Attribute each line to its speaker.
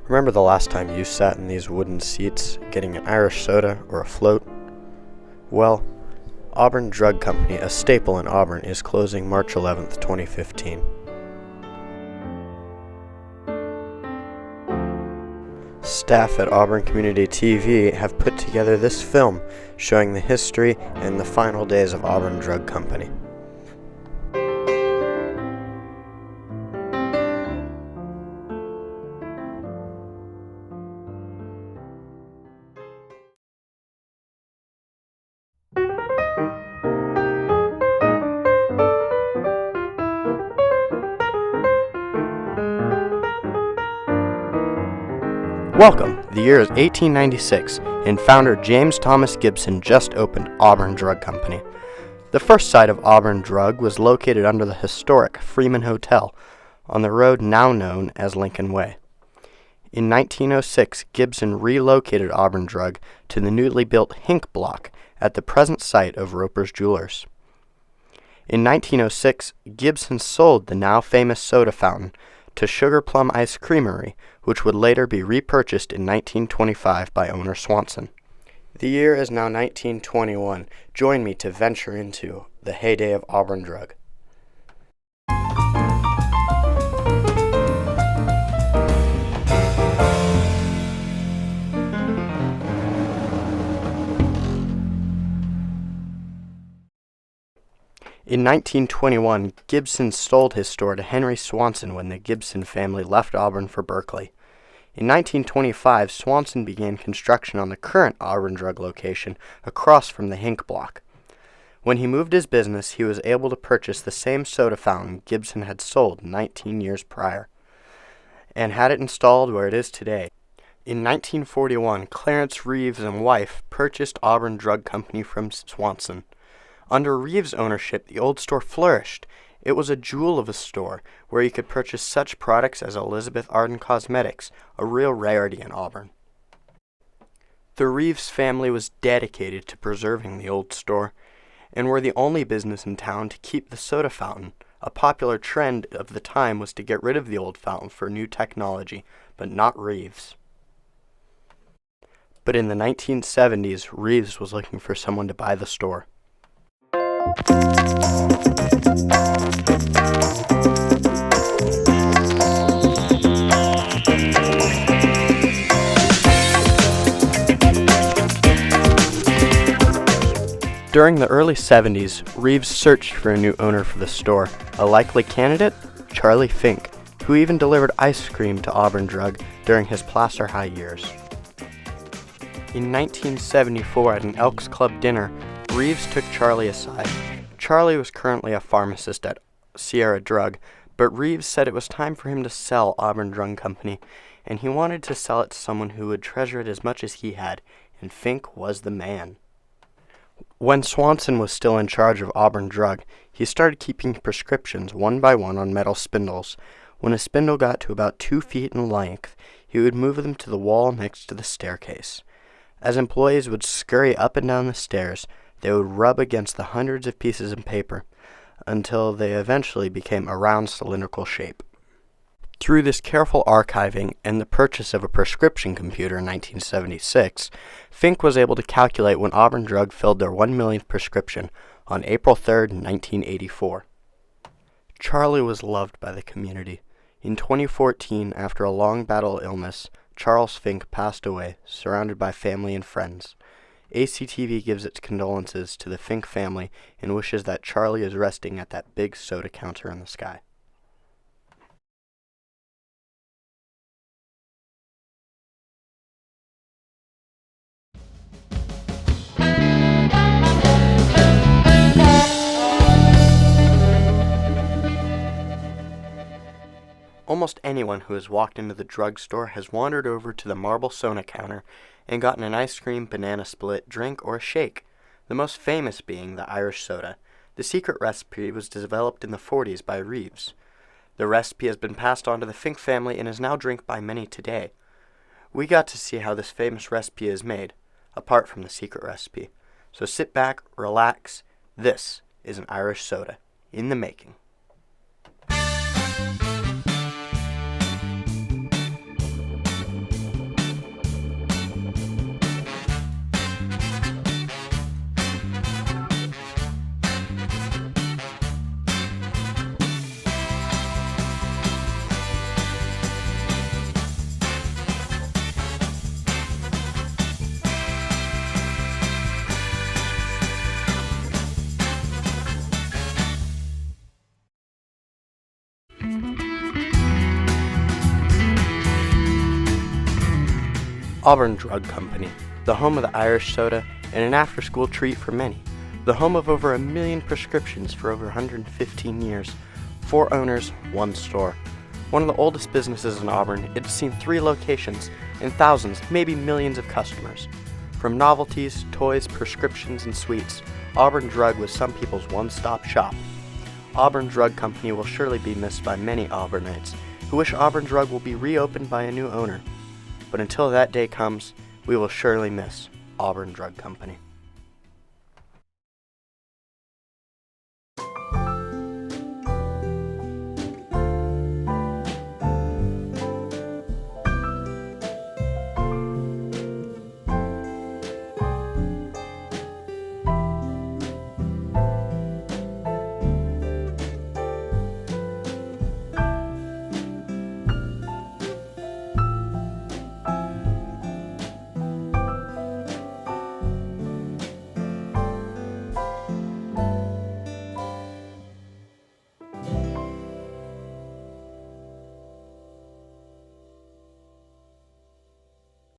Speaker 1: Remember the last time you sat in these wooden seats getting an Irish soda or a float? Well, Auburn Drug Company, a staple in Auburn, is closing March 11th, 2015. Staff at Auburn Community TV have put together this film showing the history and the final days of Auburn Drug Company. Welcome. The year is 1896, and founder James Thomas Gibson just opened Auburn Drug Company. The first site of Auburn Drug was located under the historic Freeman Hotel on the road now known as Lincoln Way. In 1906, Gibson relocated Auburn Drug to the newly built FINK block at the present site of Roper's Jewelers. In 1906, Gibson sold the now famous soda fountain to Sugar Plum Ice Creamery, which would later be repurchased in 1925 by owner Swanson. The year is now 1921. Join me to venture into the heyday of Auburn Drug. In 1921, Gibson sold his store to Henry Swanson when the Gibson family left Auburn for Berkeley. In 1925, Swanson began construction on the current Auburn Drug location across from the FINK block. When he moved his business, he was able to purchase the same soda fountain Gibson had sold 19 years prior, and had it installed where it is today. In 1941, Clarence Reeves and wife purchased Auburn Drug Company from Swanson. Under Reeves' ownership, the old store flourished. It was a jewel of a store where you could purchase such products as Elizabeth Arden Cosmetics, a real rarity in Auburn. The Reeves family was dedicated to preserving the old store, and were the only business in town to keep the soda fountain. A popular trend of the time was to get rid of the old fountain for new technology, but not Reeves. But in the 1970s, Reeves was looking for someone to buy the store. During the early 70s, Reeves searched for a new owner for the store. A likely candidate? Charlie FINK, who even delivered ice cream to Auburn Drug during his Placer High years. In 1974, at an Elks Club dinner, Reeves took Charlie aside. Charlie was currently a pharmacist at Sierra Drug, but Reeves said it was time for him to sell Auburn Drug Company, and he wanted to sell it to someone who would treasure it as much as he had, and FINK was the man. When Swanson was still in charge of Auburn Drug, he started keeping prescriptions one by one on metal spindles. When a spindle got to about 2 feet in length, he would move them to the wall next to the staircase. As employees would scurry up and down the stairs, they would rub against the hundreds of pieces of paper until they eventually became a round cylindrical shape. Through this careful archiving and the purchase of a prescription computer in 1976, FINK was able to calculate when Auburn Drug filled their 1 millionth prescription on April 3, 1984. Charlie was loved by the community. In 2014, after a long battle illness, Charles FINK passed away, surrounded by family and friends. ACTV gives its condolences to the FINK family and wishes that Charlie is resting at that big soda counter in the sky. Almost anyone who has walked into the drugstore has wandered over to the marble soda counter and gotten an ice cream, banana split, drink, or a shake, the most famous being the Irish soda. The secret recipe was developed in the 40s by Reeves. The recipe has been passed on to the FINK family and is now drank by many today. We got to see how this famous recipe is made, apart from the secret recipe. So sit back, relax. This is an Irish soda in the making. Auburn Drug Company, the home of the Irish soda and an after-school treat for many. The home of over 1 million prescriptions for over 115 years. 4 owners, 1 store. One of the oldest businesses in Auburn, it has seen 3 locations and thousands, maybe millions of customers. From novelties, toys, prescriptions, and sweets, Auburn Drug was some people's one-stop shop. Auburn Drug Company will surely be missed by many Auburnites who wish Auburn Drug will be reopened by a new owner. But until that day comes, we will surely miss Auburn Drug Company.